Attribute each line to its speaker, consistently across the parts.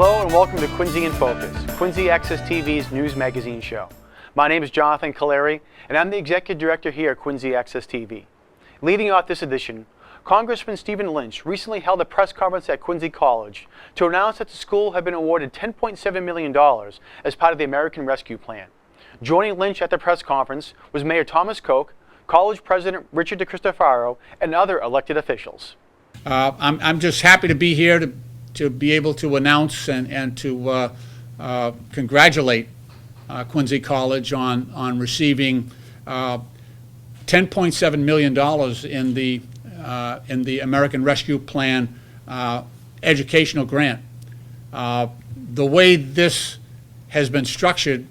Speaker 1: Hello and welcome to Quincy in Focus, Quincy Access TV's news magazine show. My name is Jonathan Caleri, and I'm the Executive Director here at Quincy Access TV. Leading off this edition, Congressman Stephen Lynch recently held a press conference at Quincy College to announce that the school had been awarded $10.7 million as part of the American Rescue Plan. Joining Lynch at the press conference was Mayor Thomas Koch, College President Richard DeCristofaro, and other elected officials.
Speaker 2: I'm just happy to be here to be able to announce and to congratulate Quincy College on receiving $10.7 million in the American Rescue Plan educational grant. The way this has been structured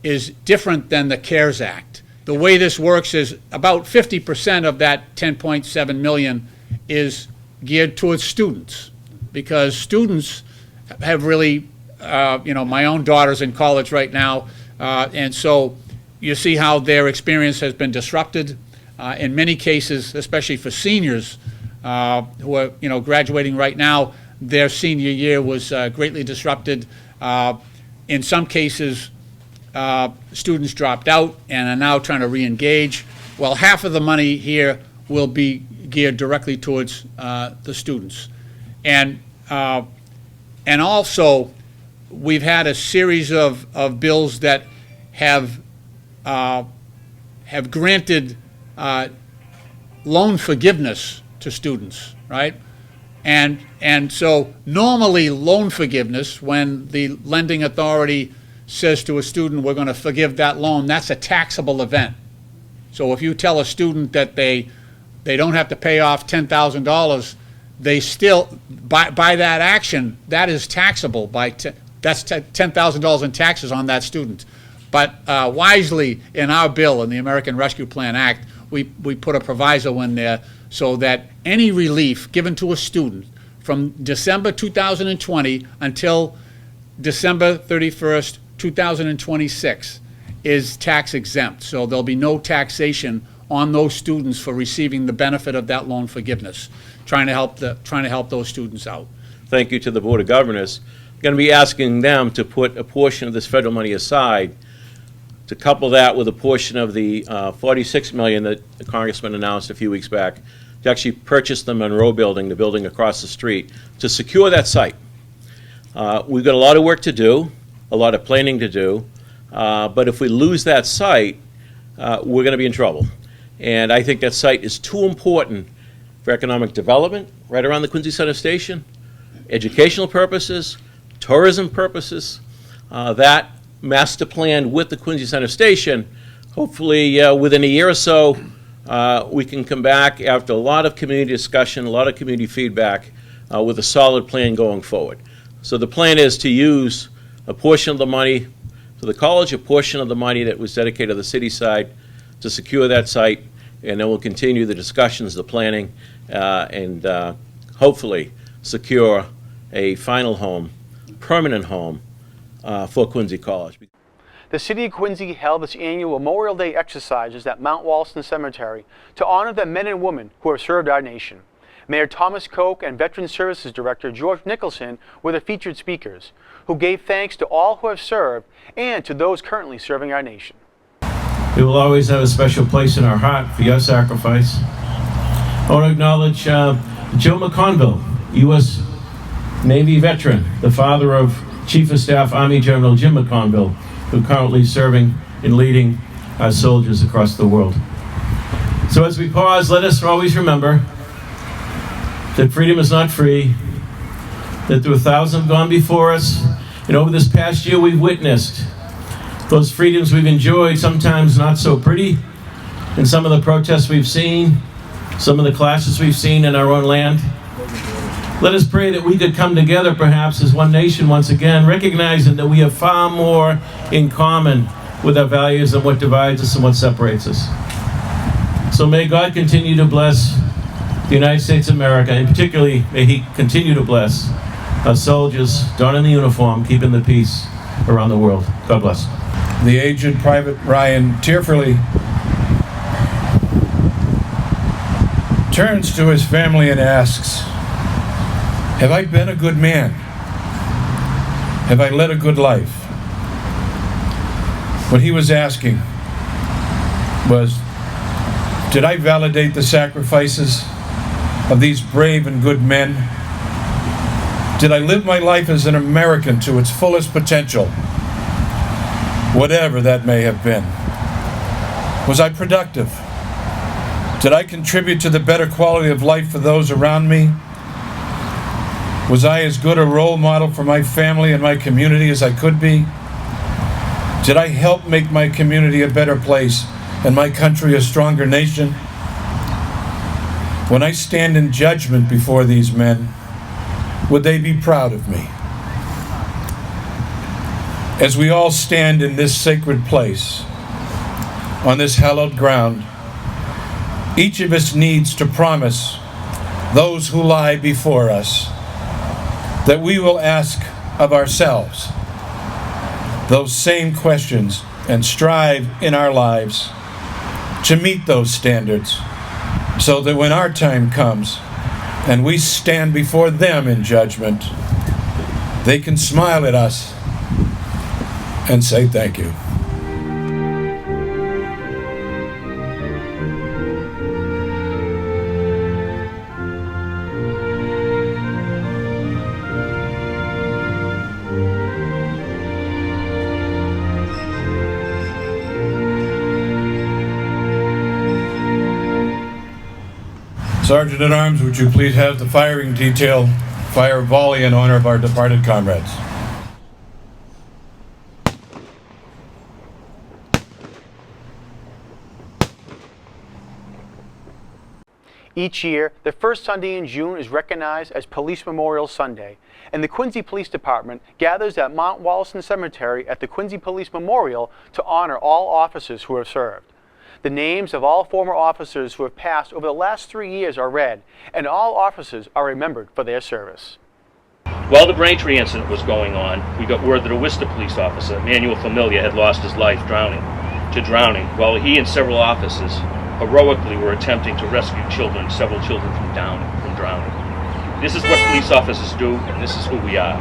Speaker 2: is different than the CARES Act. The way this works is about 50% of that $10.7 million is geared towards students, because students have really, my own daughter's in college right now, and so you see how their experience has been disrupted. In many cases, especially for seniors who are, graduating right now, their senior year was greatly disrupted. In some cases, students dropped out and are now trying to re-engage. Well, half of the money here will be geared directly towards the students. And also, we've had a series of bills that have granted loan forgiveness to students, right? And so normally loan forgiveness, when the lending authority says to a student, we're going to forgive that loan, that's a taxable event. So if you tell a student that they don't have to pay off $10,000, they still, by that action, that is taxable. That's $10,000 in taxes on that student. But wisely, in our bill, in the American Rescue Plan Act, we put a proviso in there so that any relief given to a student from December 2020 until December 31st, 2026 is tax exempt. So there'll be no taxation on those students for receiving the benefit of that loan forgiveness, trying to help those students out.
Speaker 3: Thank you to the Board of Governors. I'm going to be asking them to put a portion of this federal money aside, to couple that with a portion of the $46 million that the Congressman announced a few weeks back, to actually purchase the Monroe building, the building across the street, to secure that site. We've got a lot of work to do, a lot of planning to do, but if we lose that site, we're going to be in trouble. And I think that site is too important for economic development right around the Quincy Center Station, educational purposes, tourism purposes. That master plan with the Quincy Center Station, hopefully within a year or so, we can come back after a lot of community discussion, a lot of community feedback, with a solid plan going forward. So the plan is to use a portion of the money to the college, a portion of the money that was dedicated to the city side to secure that site, and then we'll continue the discussions, the planning, and hopefully secure a final home, permanent home for Quincy College.
Speaker 1: The City of Quincy held its annual Memorial Day exercises at Mount Wollaston Cemetery to honor the men and women who have served our nation. Mayor Thomas Koch and Veteran Services Director George Nicholson were the featured speakers, who gave thanks to all who have served and to those currently serving our nation.
Speaker 4: We will always have a special place in our heart for your sacrifice. I want to acknowledge Joe McConville, U.S. Navy veteran, the father of Chief of Staff Army General Jim McConville, who currently is serving and leading our soldiers across the world. So as we pause, let us always remember that freedom is not free, that there are thousands have gone before us, and over this past year we've witnessed those freedoms we've enjoyed, sometimes not so pretty, in some of the protests we've seen, some of the clashes we've seen in our own land. Let us pray that we could come together perhaps as one nation once again, recognizing that we have far more in common with our values than what divides us and what separates us. So may God continue to bless the United States of America, and particularly may He continue to bless our soldiers donning the uniform, keeping the peace around the world. God bless.
Speaker 5: The aged Private Ryan tearfully turns to his family and asks, "Have I been a good man? Have I led a good life? What he was asking was, did I validate the sacrifices of these brave and good men? Did I live my life as an American to its fullest potential, whatever that may have been? Was I productive? Did I contribute to the better quality of life for those around me? Was I as good a role model for my family and my community as I could be? Did I help make my community a better place and my country a stronger nation? When I stand in judgment before these men, would they be proud of me? As we all stand in this sacred place, on this hallowed ground, each of us needs to promise those who lie before us that we will ask of ourselves those same questions and strive in our lives to meet those standards, so that when our time comes and we stand before them in judgment, they can smile at us and say thank you. Sergeant at Arms, would you please have the firing detail fire a volley in honor of our departed comrades?
Speaker 1: Each year, the first Sunday in June is recognized as Police Memorial Sunday, and the Quincy Police Department gathers at Mount Wollaston Cemetery at the Quincy Police Memorial to honor all officers who have served. The names of all former officers who have passed over the last 3 years are read, and all officers are remembered for their service.
Speaker 6: While the Braintree incident was going on, we got word that a Worcester police officer, Manuel Familia, had lost his life drowning, while he and several officers heroically were attempting to rescue several children from drowning. This is what police officers do, and this is who we are.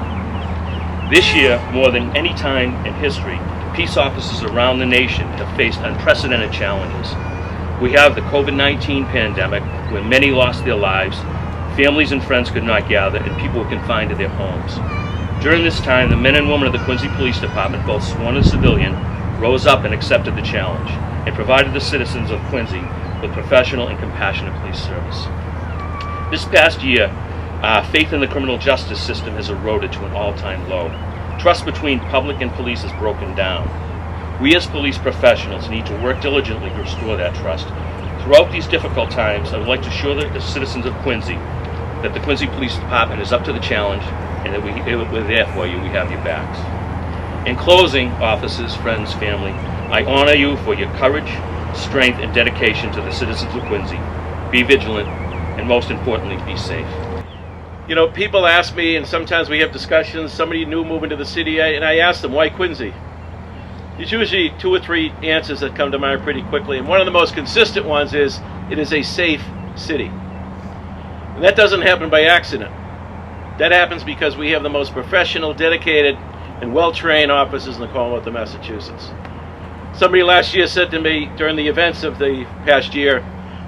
Speaker 6: This year, more than any time in history, peace officers around the nation have faced unprecedented challenges. We have the COVID-19 pandemic, where many lost their lives, families and friends could not gather, and people were confined to their homes. During this time, the men and women of the Quincy Police Department, both sworn and civilian, rose up and accepted the challenge, and provided the citizens of Quincy with professional and compassionate police service. This past year, faith in the criminal justice system has eroded to an all-time low. Trust between public and police has broken down. We as police professionals need to work diligently to restore that trust. Throughout these difficult times, I would like to assure the citizens of Quincy that the Quincy Police Department is up to the challenge, and that we're there for you, we have your backs. In closing, officers, friends, family, I honor you for your courage, strength, and dedication to the citizens of Quincy. Be vigilant, and most importantly, be safe. You know, people ask me, and sometimes we have discussions, somebody new moving to the city, and I ask them, why Quincy? There's usually 2 or 3 answers that come to mind pretty quickly, and one of the most consistent ones is, it is a safe city. And that doesn't happen by accident. That happens because we have the most professional, dedicated, and well-trained officers in the Commonwealth of Massachusetts. Somebody last year said to me during the events of the past year,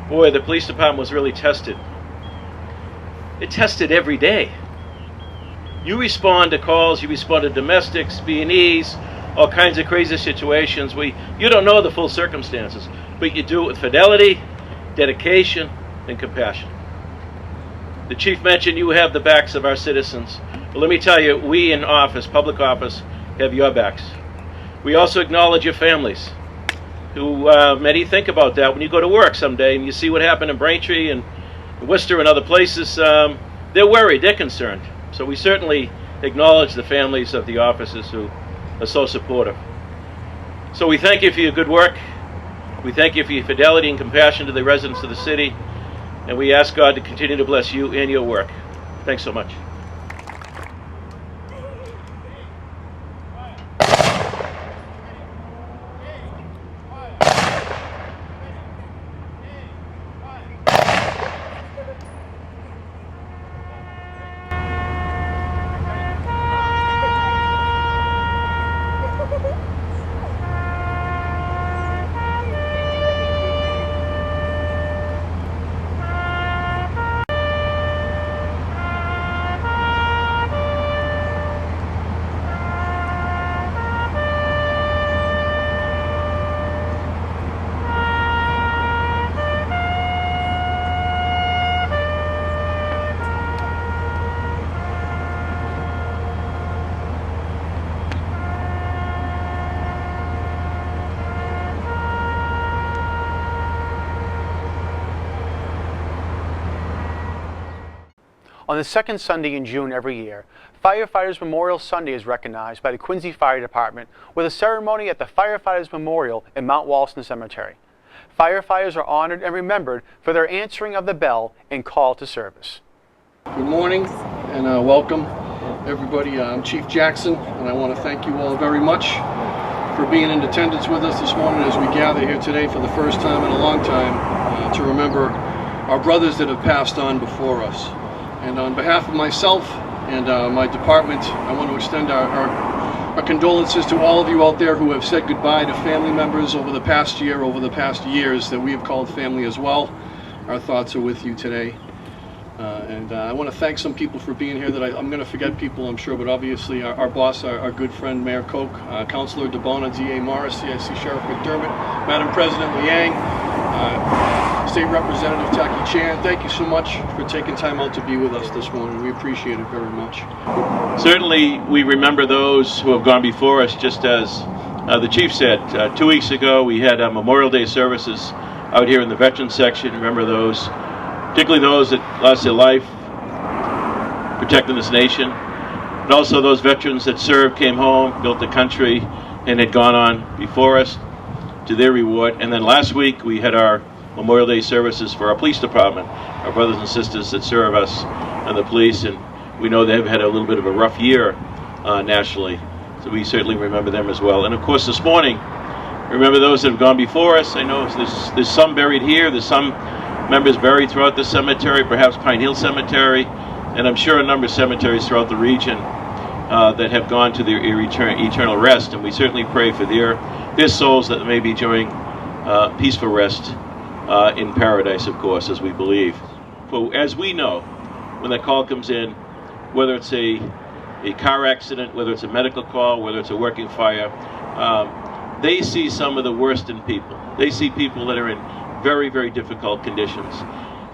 Speaker 6: boy, the police department was really tested. It tested every day. You respond to calls, you respond to domestics, B&Es, all kinds of crazy situations. You don't know the full circumstances, but you do it with fidelity, dedication, and compassion. The chief mentioned you have the backs of our citizens. Well, let me tell you, we in office, public office, have your backs. We also acknowledge your families, who many think about that when you go to work someday and you see what happened in Braintree and Worcester and other places. They're worried, they're concerned. So we certainly acknowledge the families of the officers who are so supportive. So we thank you for your good work. We thank you for your fidelity and compassion to the residents of the city. And we ask God to continue to bless you and your work. Thanks so much.
Speaker 1: On the second Sunday in June every year, Firefighters Memorial Sunday is recognized by the Quincy Fire Department with a ceremony at the Firefighters Memorial in Mount Wallston Cemetery. Firefighters are honored and remembered for their answering of the bell and call to service.
Speaker 7: Good morning and welcome everybody. I'm Chief Jackson and I want to thank you all very much for being in attendance with us this morning as we gather here today for the first time in a long time to remember our brothers that have passed on before us. And on behalf of myself and my department, I want to extend our condolences to all of you out there who have said goodbye to family members over the past year, over the past years that we have called family as well. Our thoughts are with you today. And I want to thank some people for being here that I'm going to forget people, I'm sure, but obviously our boss, our good friend Mayor Koch, Councilor DeBona, DA Morris, CIC Sheriff McDermott, Madam President Liang, State Representative Taki Chan. Thank you so much for taking time out to be with us this morning. We appreciate it very much.
Speaker 3: Certainly, we remember those who have gone before us, just as the Chief said. 2 weeks ago, we had Memorial Day services out here in the Veterans section. Remember those, particularly those that lost their life protecting this nation, but also those veterans that served, came home, built the country, and had gone on before us to their reward. And then last week, we had our Memorial Day services for our police department, our brothers and sisters that serve us and the police, and we know they've had a little bit of a rough year nationally, so we certainly remember them as well. And of course this morning, remember those that have gone before us. I know there's some buried here, there's some members buried throughout the cemetery, perhaps Pine Hill Cemetery, and I'm sure a number of cemeteries throughout the region that have gone to their eternal rest, and we certainly pray for their souls that may be enjoying peaceful rest in paradise, of course, as we believe. For as we know, when that call comes in, whether it's a car accident, whether it's a medical call, whether it's a working fire, they see some of the worst in people. They see people that are in very, very difficult conditions.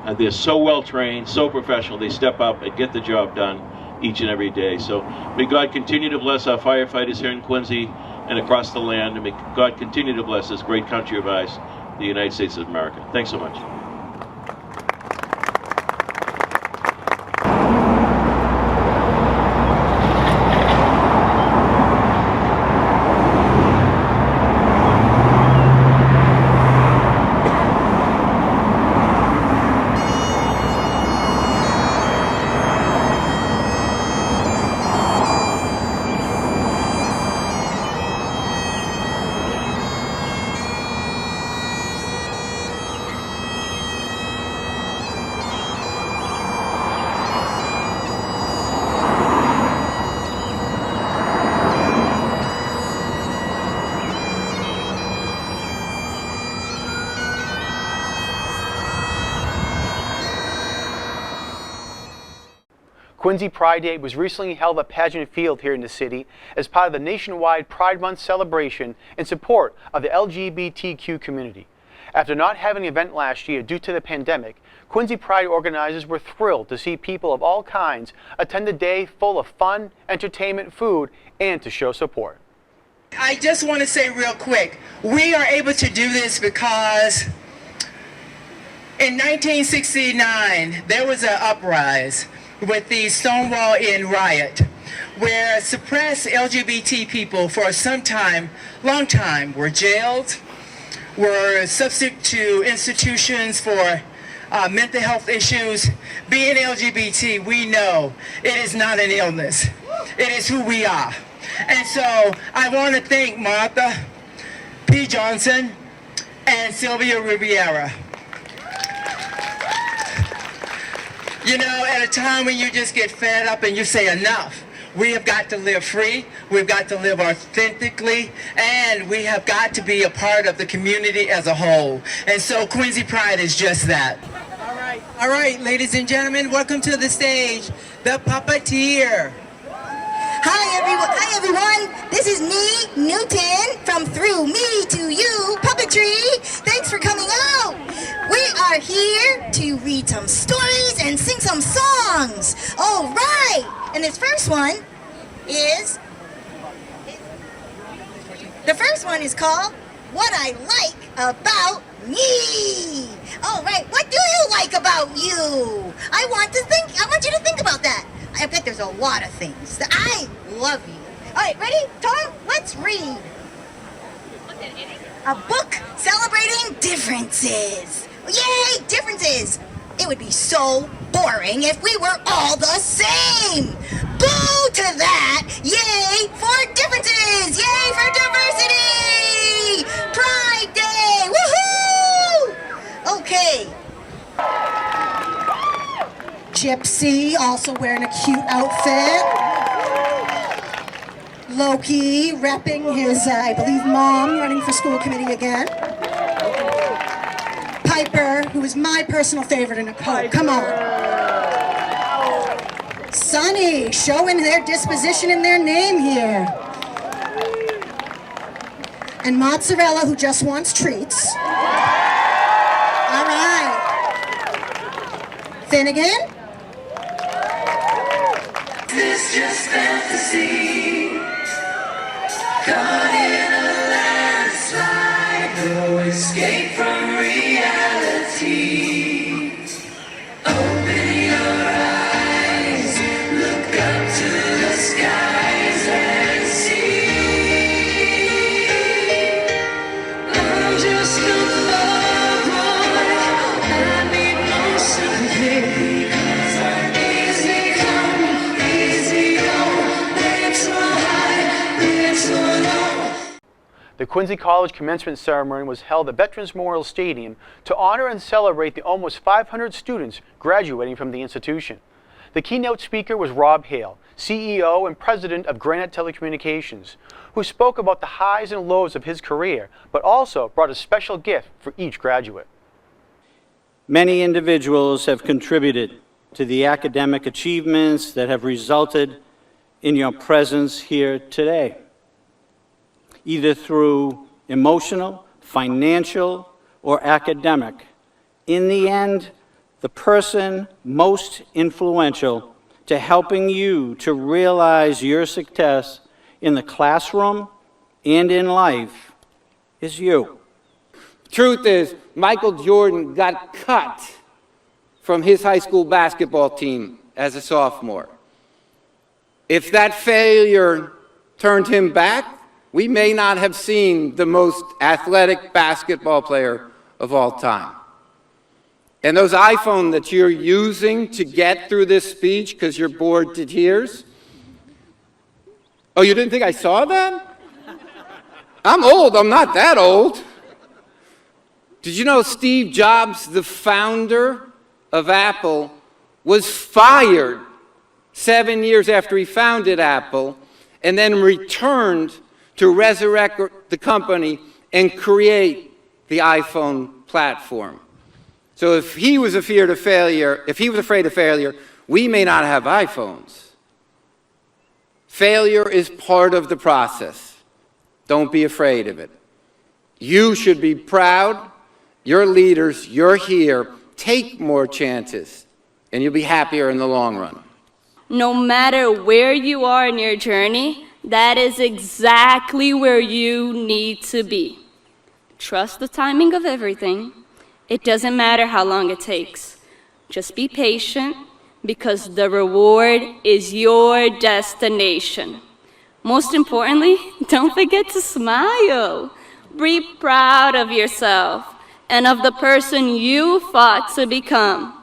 Speaker 3: And they're so well trained, so professional, they step up and get the job done each and every day. So may God continue to bless our firefighters here in Quincy and across the land, and may God continue to bless this great country of ours, the United States of America. Thanks so much.
Speaker 1: Quincy Pride Day was recently held at Pageant Field here in the city as part of the nationwide Pride Month celebration in support of the LGBTQ community. After not having an event last year due to the pandemic, Quincy Pride organizers were thrilled to see people of all kinds attend a day full of fun, entertainment, food, and to show support.
Speaker 8: I just want to say real quick, we are able to do this because in 1969, there was an uprising with the Stonewall Inn riot, where suppressed LGBT people for some time, long time, were jailed, were subject to institutions for mental health issues. Being LGBT, we know it is not an illness. It is who we are. And so I want to thank Martha P. Johnson and Sylvia Riviera. You know, at a time when you just get fed up and you say enough, we have got to live free, we've got to live authentically, and we have got to be a part of the community as a whole. And so Quincy Pride is just that. All right, ladies and gentlemen, welcome to the stage, the Puppeteer.
Speaker 9: Hi everyone, this is me, Newton, from Through Me to You Puppetry. Thanks for coming out. We are here to read some stories and sing some songs. All right, and this first one is called What I Like about me. All right, what do you like about you? I want you to think about that. I bet there's a lot of things. I love you. All right, ready, Tom? Let's read. A book celebrating differences. Yay, differences. It would be so boring if we were all the same. Boo to that. Yay for differences. Yay for diversity. Pride Day. Woohoo! Okay. Gypsy also wearing a cute outfit. Loki repping his, I believe, mom running for school committee again. Piper, who is my personal favorite in a coat. Come on. Sunny, showing their disposition in their name here. And Mozzarella, who just wants treats. All right. Finnegan. This just fantasy. Caught in a landslide, no escape from reality. Open your eyes, look up to the skies and see. I'm just a love boy, I need no sympathy, 'cause I'm easy come, easy go, little high, little low.
Speaker 1: The Quincy College commencement ceremony was held at Veterans Memorial Stadium to honor and celebrate the almost 500 students graduating from the institution. The keynote speaker was Rob Hale, CEO and president of Granite Telecommunications, who spoke about the highs and lows of his career, but also brought a special gift for each graduate.
Speaker 10: Many individuals have contributed to the academic achievements that have resulted in your presence here today, either through emotional, financial, or academic. In the end, the person most influential to helping you to realize your success in the classroom and in life is you.
Speaker 11: Truth is, Michael Jordan got cut from his high school basketball team as a sophomore. If that failure turned him back, we may not have seen the most athletic basketball player of all time. And those iPhones that you're using to get through this speech because you're bored to tears. Oh, you didn't think I saw that? I'm old, I'm not that old. Did you know Steve Jobs, the founder of Apple, was fired 7 years after he founded Apple and then returned to resurrect the company and create the iPhone platform? So if he was afraid of failure, we may not have iPhones. Failure is part of the process. Don't be afraid of it. You should be proud. You're leaders. You're here. Take more chances, and you'll be happier in the long run.
Speaker 12: No matter where you are in your journey, that is exactly where you need to be. Trust the timing of everything. It doesn't matter how long it takes. Just be patient, because the reward is your destination. Most importantly, don't forget to smile. Be proud of yourself and of the person you fought to become.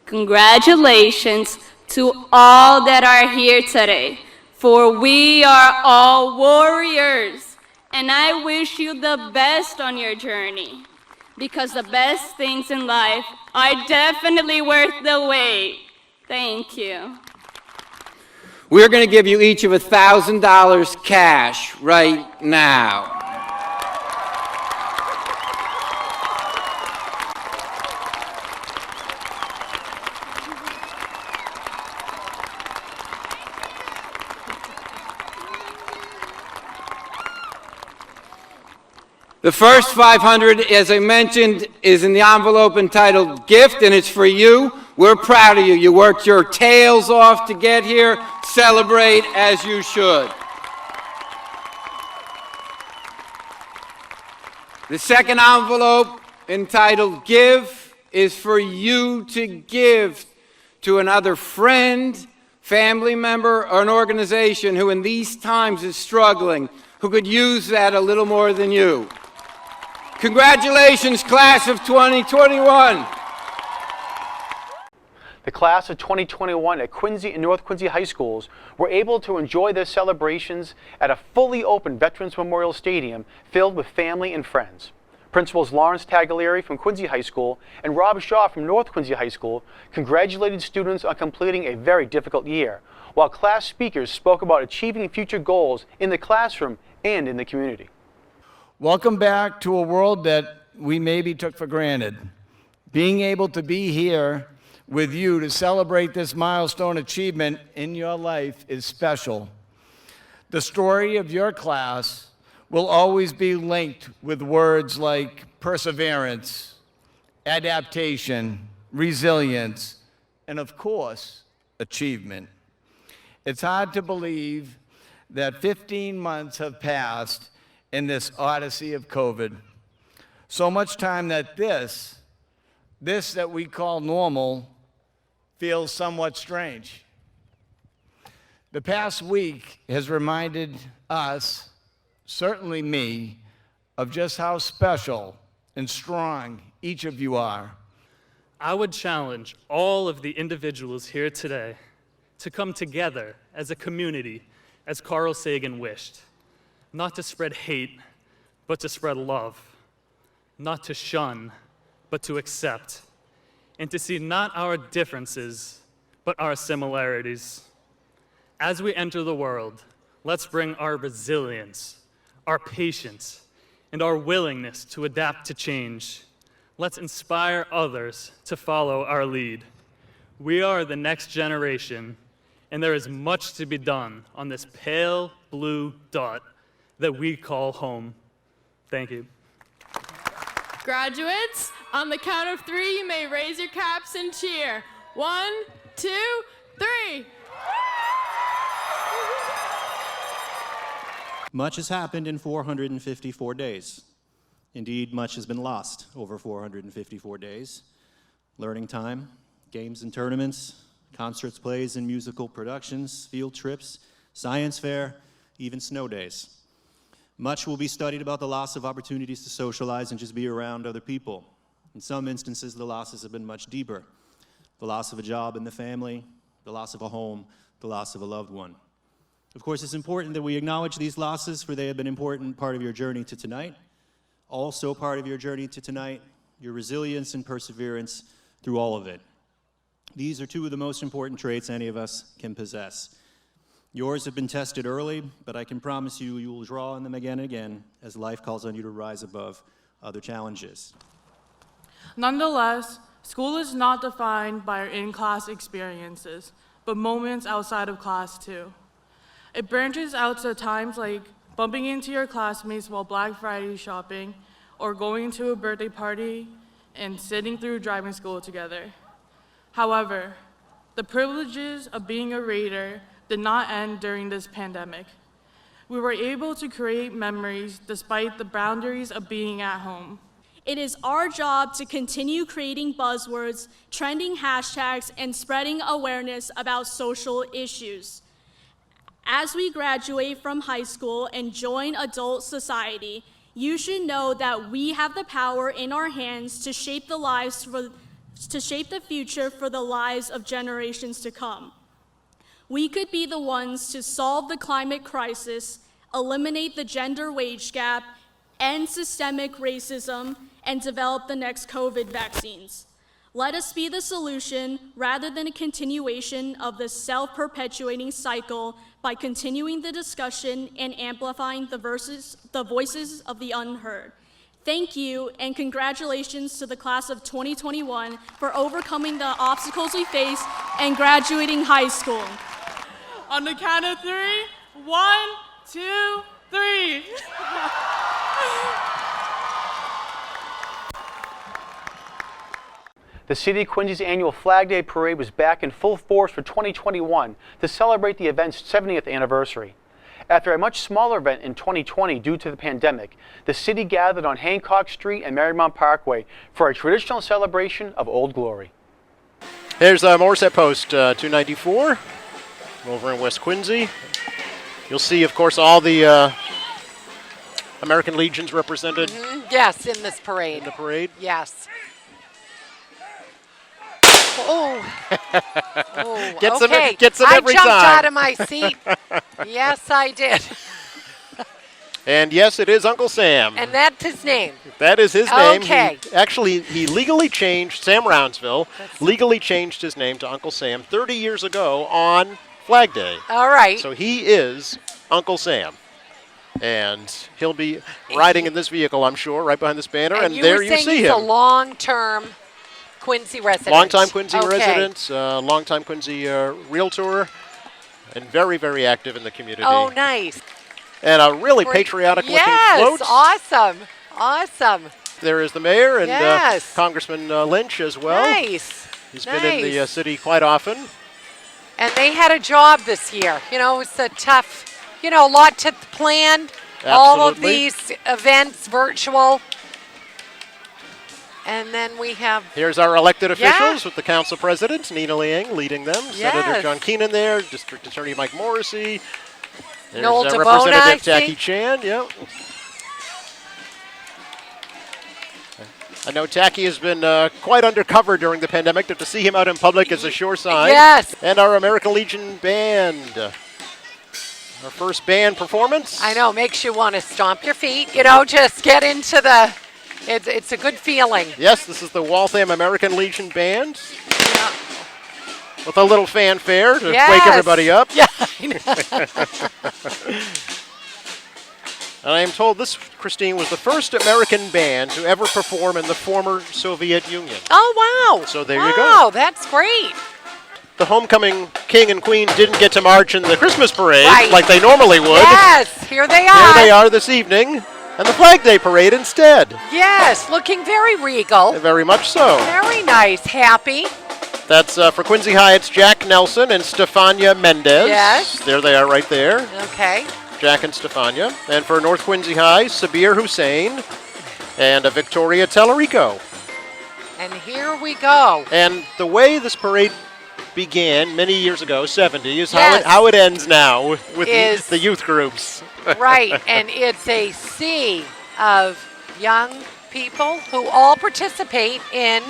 Speaker 12: Congratulations to all that are here today, for we are all warriors, and I wish you the best on your journey, because the best things in life are definitely worth the wait. Thank you.
Speaker 11: We're going to give you each of $1,000 cash right now. The first 500, as I mentioned, is in the envelope entitled Gift, and it's for you. We're proud of you. You worked your tails off to get here. Celebrate as you should. The second envelope, entitled Give, is for you to give to another friend, family member, or an organization who in these times is struggling, who could use that a little more than you. Congratulations, class of 2021.
Speaker 1: The class of 2021 at Quincy and North Quincy High Schools were able to enjoy their celebrations at a fully open Veterans Memorial Stadium filled with family and friends. Principals Lawrence Taglieri from Quincy High School and Rob Shaw from North Quincy High School congratulated students on completing a very difficult year, while class speakers spoke about achieving future goals in the classroom and in the community.
Speaker 13: Welcome back to a world that we maybe took for granted. Being able to be here with you to celebrate this milestone achievement in your life is special. The story of your class will always be linked with words like perseverance, adaptation, resilience, and of course, achievement. It's hard to believe that 15 months have passed in this odyssey of COVID. So much time that this that we call normal feels somewhat strange. The past week has reminded us, certainly me, of just how special and strong each of you are.
Speaker 14: I would challenge all of the individuals here today to come together as a community, as Carl Sagan wished. Not to spread hate, but to spread love. Not to shun, but to accept. And to see not our differences, but our similarities. As we enter the world, let's bring our resilience, our patience, and our willingness to adapt to change. Let's inspire others to follow our lead. We are the next generation, and there is much to be done on this pale blue dot that we call home. Thank you.
Speaker 15: Graduates, on the count of 3, you may raise your caps and cheer. 1, 2, 3.
Speaker 16: Much has happened in 454 days. Indeed, much has been lost over 454 days. Learning time, games and tournaments, concerts, plays and musical productions, field trips, science fair, even snow days. Much will be studied about the loss of opportunities to socialize and just be around other people. In some instances, the losses have been much deeper. The loss of a job in the family, the loss of a home, the loss of a loved one. Of course, it's important that we acknowledge these losses, for they have been an important part of your journey to tonight. Also part of your journey to tonight, your resilience and perseverance through all of it. These are two of the most important traits any of us can possess. Yours have been tested early, but I can promise you, you will draw on them again and again as life calls on you to rise above other challenges.
Speaker 17: Nonetheless, school is not defined by our in-class experiences, but moments outside of class too. It branches out to times like bumping into your classmates while Black Friday shopping, or going to a birthday party and sitting through driving school together. However, the privileges of being a Raider did not end during this pandemic. We were able to create memories despite the boundaries of being at home.
Speaker 18: It is our job to continue creating buzzwords, trending hashtags, and spreading awareness about social issues. As we graduate from high school and join adult society, you should know that we have the power in our hands to shape the future for the lives of generations to come. We could be the ones to solve the climate crisis, eliminate the gender wage gap, end systemic racism, and develop the next COVID vaccines. Let us be the solution rather than a continuation of this self-perpetuating cycle by continuing the discussion and amplifying the voices of the unheard. Thank you, and congratulations to the class of 2021 for overcoming the obstacles we face and graduating high school.
Speaker 17: On the count of 3, 1, 2, 3.
Speaker 1: The City of Quincy's annual Flag Day Parade was back in full force for 2021 to celebrate the event's 70th anniversary. After a much smaller event in 2020 due to the pandemic, the city gathered on Hancock Street and Marymount Parkway for a traditional celebration of Old Glory.
Speaker 19: Here's Morset Post 294 over in West Quincy. You'll see, of course, all the American Legions represented.
Speaker 20: Yes, in this parade.
Speaker 19: In the parade.
Speaker 20: Yes. Oh. Oh,
Speaker 19: Gets
Speaker 20: okay.
Speaker 19: them, gets them every
Speaker 20: I jumped
Speaker 19: time.
Speaker 20: out of my seat. Yes, I did.
Speaker 19: And yes, it is Uncle Sam.
Speaker 20: And that's his name.
Speaker 19: That is his name.
Speaker 20: Okay.
Speaker 19: He legally changed, Sam Rounsville, legally changed his name to Uncle Sam 30 years ago on Flag Day.
Speaker 20: All right.
Speaker 19: So he is Uncle Sam. And he'll be riding in this vehicle, I'm sure, right behind this banner. And
Speaker 20: you
Speaker 19: there
Speaker 20: were
Speaker 19: you
Speaker 20: saying
Speaker 19: see
Speaker 20: he's
Speaker 19: him.
Speaker 20: a long-term Quincy resident.
Speaker 19: Longtime Quincy
Speaker 20: Okay.
Speaker 19: resident, longtime Quincy realtor, and very, very active in the community.
Speaker 20: Oh, nice.
Speaker 19: And a really
Speaker 20: Great.
Speaker 19: patriotic-looking
Speaker 20: yes,
Speaker 19: float.
Speaker 20: awesome. Awesome.
Speaker 19: There is the mayor and
Speaker 20: Yes.
Speaker 19: Congressman Lynch as well.
Speaker 20: Nice.
Speaker 19: He's been in the city quite often.
Speaker 20: And they had a job this year. You know, it's a tough, a lot to plan. All of
Speaker 19: Absolutely.
Speaker 20: these events virtual. And then we have...
Speaker 19: Here's our elected officials
Speaker 20: Yeah.
Speaker 19: with the council president, Nina Liang, leading them. Senator
Speaker 20: Yes.
Speaker 19: John Keenan there, District Attorney Mike Morrissey. There's
Speaker 20: Noel DeBona,
Speaker 19: Representative
Speaker 20: I
Speaker 19: Jackie
Speaker 20: see.
Speaker 19: Chan, yeah. I know Tacky has been quite undercover during the pandemic. To see him out in public is a sure sign.
Speaker 20: Yes.
Speaker 19: And our American Legion band. Our first band performance.
Speaker 20: I know, makes you want to stomp your feet, just get into the... It's a good feeling.
Speaker 19: Yes, this is the Waltham American Legion Band. With a little fanfare to wake
Speaker 20: Yes.
Speaker 19: everybody up.
Speaker 20: Yeah, I know.
Speaker 19: And I am told this, Christine, was the first American band to ever perform in the former Soviet Union.
Speaker 20: Oh, wow.
Speaker 19: So there you go.
Speaker 20: Wow, that's great.
Speaker 19: The homecoming king and queen didn't get to march in the Christmas parade
Speaker 20: Right.
Speaker 19: like they normally would.
Speaker 20: Yes, here they are.
Speaker 19: Here they are this evening, and the Flag Day parade instead.
Speaker 20: Yes, looking very regal.
Speaker 19: Very much so.
Speaker 20: Very nice, happy.
Speaker 19: That's for Quincy High, it's Jack Nelson and Stefania Mendez.
Speaker 20: Yes.
Speaker 19: There they are right there.
Speaker 20: Okay.
Speaker 19: Jack and Stefania. And for North Quincy High, Sabir Hussein and Victoria Tellerico.
Speaker 20: And here we go.
Speaker 19: And the way this parade began many years ago, 70, is
Speaker 20: Yes.
Speaker 19: how it ends now with
Speaker 20: Is-
Speaker 19: the youth groups.
Speaker 20: Right, and it's a sea of young people who all participate in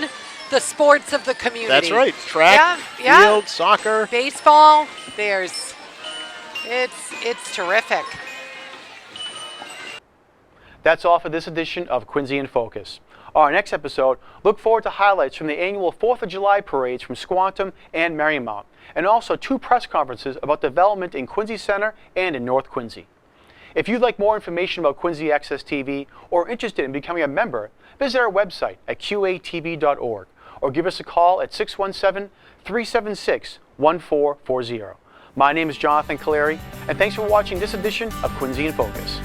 Speaker 20: the sports of the community.
Speaker 19: That's right. Track,
Speaker 20: Yeah,
Speaker 19: field, soccer.
Speaker 20: baseball. It's terrific.
Speaker 1: That's all for this edition of Quincy in Focus. On our next episode, look forward to highlights from the annual 4th of July parades from Squantum and Marymount, and also 2 press conferences about development in Quincy Center and in North Quincy. If you'd like more information about Quincy Access TV or are interested in becoming a member, visit our website at qatv.org or give us a call at 617-376-1440. My name is Jonathan Caleri, and thanks for watching this edition of Quincy in Focus.